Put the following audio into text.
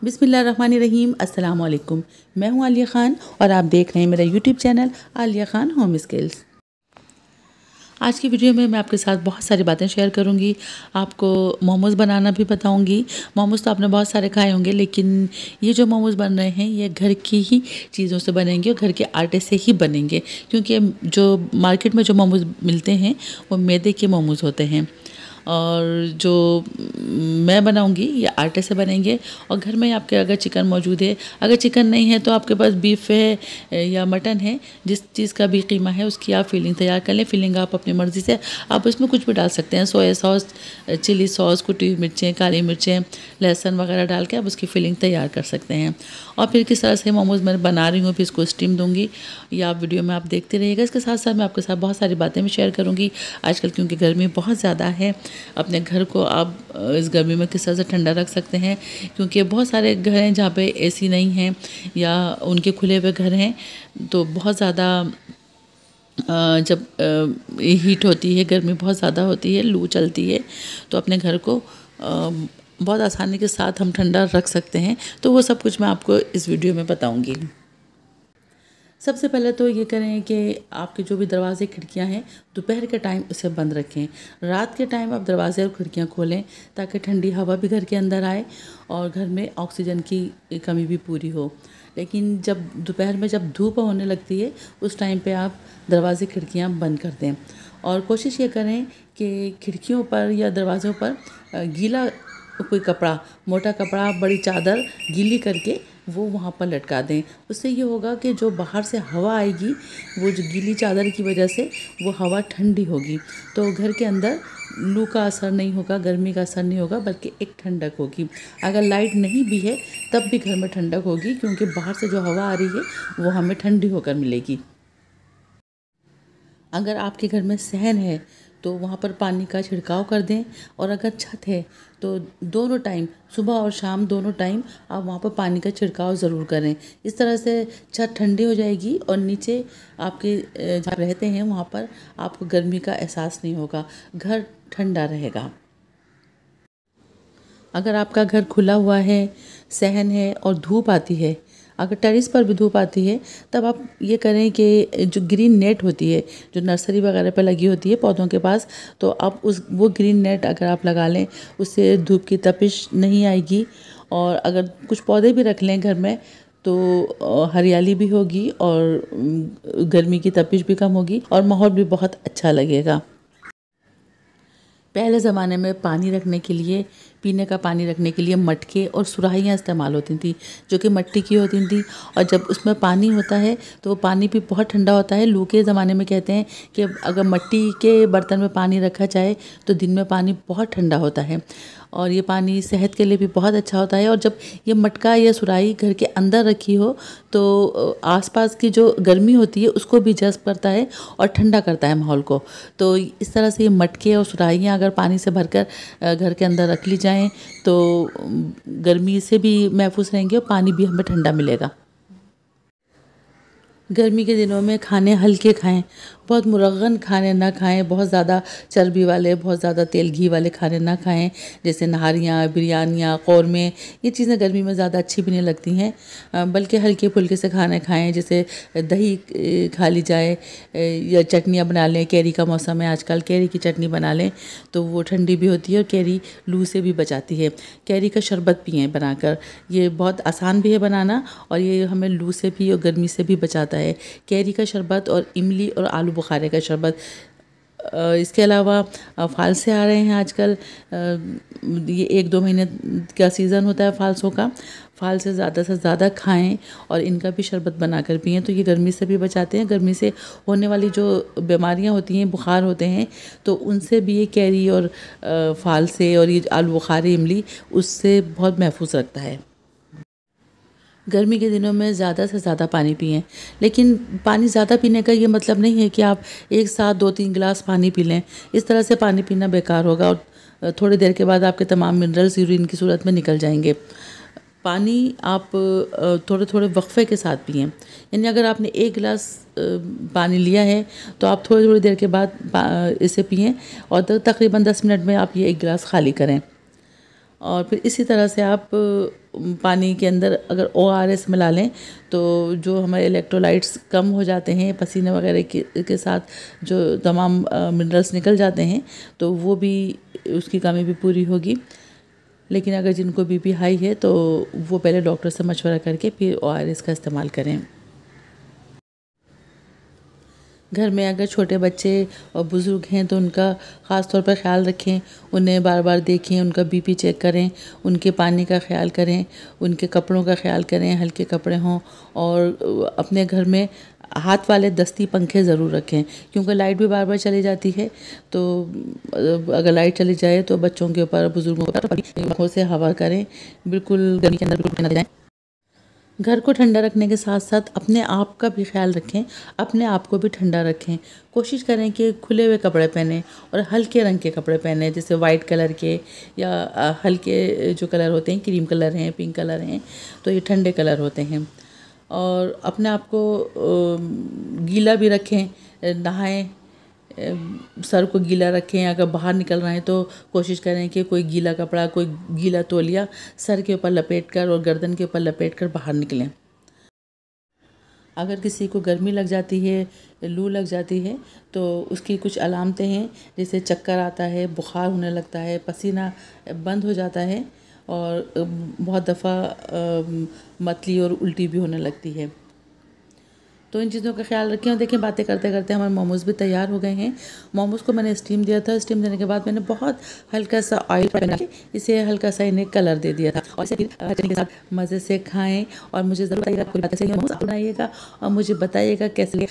बिस्मिल्लाहिर्रहमानिर्रहीम। अस्सलाम वालेकुम। मैं हूं आलिया ख़ान और आप देख रहे हैं मेरा YouTube channel Alia Khan home skills. आज की वीडियो में मैं आपके साथ बहुत सारी बातें शेयर करूंगी। आपको मोमोज़ बनाना भी बताऊंगी। मोमोज़ तो आपने बहुत सारे खाए होंगे, लेकिन ये जो मोमोज़ बन रहे हैं ये घर की ही चीज़ों से बनेंगे और घर के आटे से ही बनेंगे, क्योंकि जो मार्केट में जो मोमोज़ मिलते हैं वो मैदे के मोमोज़ होते हैं और जो मैं बनाऊंगी ये आटे से बनेंगे। और घर में आपके अगर चिकन मौजूद है, अगर चिकन नहीं है तो आपके पास बीफ है या मटन है, जिस चीज़ का भी कीमा है उसकी आप फिलिंग तैयार कर लें। फिलिंग आप अपनी मर्ज़ी से, आप उसमें कुछ भी डाल सकते हैं, सोया सॉस, चिली सॉस, कुटी हुई मिर्चें, काली मिर्चें, लहसुन वगैरह डाल के आप उसकी फिलिंग तैयार कर सकते हैं। और फिर किस तरह से मोमोज़ मैं बना रही हूँ, फिर इसको स्टीम दूँगी, या आप वीडियो में आप देखते रहिएगा। इसके साथ साथ मैं आपके साथ बहुत सारी बातें भी शेयर करूँगी। आजकल क्योंकि गर्मी बहुत ज़्यादा है, अपने घर को आप इस गर्मी में किस तरह से ठंडा रख सकते हैं, क्योंकि बहुत सारे घर हैं जहाँ पे एसी नहीं है या उनके खुले हुए घर हैं, तो बहुत ज़्यादा जब हीट होती है, गर्मी बहुत ज़्यादा होती है, लू चलती है, तो अपने घर को बहुत आसानी के साथ हम ठंडा रख सकते हैं। तो वो सब कुछ मैं आपको इस वीडियो में बताऊंगी। सबसे पहले तो ये करें कि आपके जो भी दरवाज़े खिड़कियां हैं दोपहर के टाइम उसे बंद रखें। रात के टाइम आप दरवाज़े और खिड़कियां खोलें ताकि ठंडी हवा भी घर के अंदर आए और घर में ऑक्सीजन की कमी भी पूरी हो। लेकिन जब दोपहर में जब धूप होने लगती है उस टाइम पे आप दरवाज़े खिड़कियां बंद कर दें। और कोशिश ये करें कि खिड़कियों पर या दरवाज़ों पर गीला कोई कपड़ा, मोटा कपड़ा, बड़ी चादर गीली करके वो वहाँ पर लटका दें। उससे ये होगा कि जो बाहर से हवा आएगी वो जो गीली चादर की वजह से वो हवा ठंडी होगी, तो घर के अंदर लू का असर नहीं होगा, गर्मी का असर नहीं होगा, बल्कि एक ठंडक होगी। अगर लाइट नहीं भी है तब भी घर में ठंडक होगी, क्योंकि बाहर से जो हवा आ रही है वो हमें ठंडी होकर मिलेगी। अगर आपके घर में सहन है तो वहाँ पर पानी का छिड़काव कर दें। और अगर छत है तो दोनों टाइम, सुबह और शाम दोनों टाइम आप वहाँ पर पानी का छिड़काव ज़रूर करें। इस तरह से छत ठंडी हो जाएगी और नीचे आपके जहाँ रहते हैं वहाँ पर आपको गर्मी का एहसास नहीं होगा, घर ठंडा रहेगा। अगर आपका घर खुला हुआ है, सहन है और धूप आती है, अगर टेरेस पर भी धूप आती है, तब आप ये करें कि जो ग्रीन नेट होती है, जो नर्सरी वगैरह पर लगी होती है पौधों के पास, तो आप वो ग्रीन नेट अगर आप लगा लें, उससे धूप की तपिश नहीं आएगी। और अगर कुछ पौधे भी रख लें घर में तो हरियाली भी होगी और गर्मी की तपिश भी कम होगी और माहौल भी बहुत अच्छा लगेगा। पहले ज़माने में पानी रखने के लिए, पीने का पानी रखने के लिए मटके और सुराहियाँ इस्तेमाल होती थी, जो कि मिट्टी की होती थी। और जब उसमें पानी होता है तो वो पानी भी बहुत ठंडा होता है। लू के ज़माने में कहते हैं कि अगर मिट्टी के बर्तन में पानी रखा जाए तो दिन में पानी बहुत ठंडा होता है और ये पानी सेहत के लिए भी बहुत अच्छा होता है। और जब ये मटका या सुराही घर के अंदर रखी हो तो आसपास की जो गर्मी होती है उसको भी जज़्ब करता है और ठंडा करता है माहौल को। तो इस तरह से ये मटके और सुराहियाँ अगर पानी से भरकर घर के अंदर रख ली जाएं तो गर्मी से भी महफूज रहेंगे और पानी भी हमें ठंडा मिलेगा। गर्मी के दिनों में खाने हल्के खाएं, बहुत मुरगन खाने ना खाएं, बहुत ज़्यादा चर्बी वाले, बहुत ज़्यादा तेल घी वाले खाने ना खाएं, जैसे नहारियाँ, बिरयानियाँ, कौरमे, ये चीज़ें गर्मी में ज़्यादा अच्छी भी नहीं लगती हैं। बल्कि हल्के फुल्के से खाने खाएं, जैसे दही खा ली जाए या चटनियाँ बना लें। कैरी का मौसम है आजकल, कैरी की चटनी बना लें तो वो ठंडी भी होती है और कैरी लू से भी बचाती है। कैरी का शरबत पिएँ बनाकर, ये बहुत आसान भी है बनाना और ये हमें लू से भी और गर्मी से भी बचाता है। कैरी का शरबत और इमली और आलू बुखारे का शरबत। इसके अलावा फालसे आ रहे हैं आजकल, ये 1-2 महीने का सीज़न होता है फालसों का। फालसे ज़्यादा से ज़्यादा खाएं और इनका भी शरबत बनाकर पिएं, तो ये गर्मी से भी बचाते हैं। गर्मी से होने वाली जो बीमारियां होती हैं, बुखार होते हैं, तो उनसे भी ये कैरी और फालसे और ये आलू बुखारे, इमली, उससे बहुत महफूज रखता है। गर्मी के दिनों में ज़्यादा से ज़्यादा पानी पिएं, लेकिन पानी ज़्यादा पीने का ये मतलब नहीं है कि आप एक साथ 2-3 गिलास पानी पी लें। इस तरह से पानी पीना बेकार होगा और थोड़ी देर के बाद आपके तमाम मिनरल्स यूरिन की सूरत में निकल जाएंगे। पानी आप थोड़े थोड़े वक्फे के साथ पिएं, यानी अगर आपने 1 गिलास पानी लिया है तो आप थोड़ी थोड़ी देर के बाद इसे पिएं और तकरीबन 10 मिनट में आप ये 1 गिलास खाली करें। और फिर इसी तरह से आप पानी के अंदर अगर ORS मिला लें तो जो हमारे इलेक्ट्रोलाइट्स कम हो जाते हैं, पसीने वगैरह के साथ जो तमाम मिनरल्स निकल जाते हैं, तो वो भी उसकी कमी भी पूरी होगी। लेकिन अगर जिनको BP हाई है तो वो पहले डॉक्टर से मशवरा करके फिर ORS का इस्तेमाल करें। घर में अगर छोटे बच्चे और बुज़ुर्ग हैं तो उनका ख़ास तौर पर ख़्याल रखें, उन्हें बार बार देखें, उनका BP चेक करें, उनके पानी का ख़्याल करें, उनके कपड़ों का ख़्याल करें, हल्के कपड़े हों, और अपने घर में हाथ वाले दस्ती पंखे ज़रूर रखें, क्योंकि लाइट भी बार बार चली जाती है। तो अगर लाइट चली जाए तो बच्चों के ऊपर, बुज़ुर्गों के ऊपर पंखों से हवा करें, बिल्कुल गर्मी के अंदर बिल्कुल न जाएँ। घर को ठंडा रखने के साथ साथ अपने आप का भी ख्याल रखें, अपने आप को भी ठंडा रखें। कोशिश करें कि खुले हुए कपड़े पहनें और हल्के रंग के कपड़े पहनें, जैसे वाइट कलर के या हल्के जो कलर होते हैं, क्रीम कलर हैं, पिंक कलर हैं, तो ये ठंडे कलर होते हैं। और अपने आप को गीला भी रखें, नहाएं, सर को गीला रखें। अगर बाहर निकल रहे हैं तो कोशिश करें कि कोई गीला कपड़ा, कोई गीला तौलिया सर के ऊपर लपेट कर और गर्दन के ऊपर लपेट कर बाहर निकलें। अगर किसी को गर्मी लग जाती है, लू लग जाती है, तो उसकी कुछ अलामतें हैं, जैसे चक्कर आता है, बुखार होने लगता है, पसीना बंद हो जाता है, और बहुत दफ़ा मतली और उल्टी भी होने लगती है। तो इन चीज़ों का ख्याल रखें। और देखें, बातें करते करते हमारे मोमोज़ भी तैयार हो गए हैं। मोमोज़ को मैंने स्टीम दिया था। स्टीम देने के बाद मैंने बहुत हल्का सा ऑयल बना के इसे हल्का सा इन्हें कलर दे दिया था, और इसे फिर चटनी के साथ मज़े से खाएं। और मुझे ज़रूर बताइएगा, कोई बात ऐसी मोमोज़ आप बनाइएगा और मुझे बताइएगा कैसे।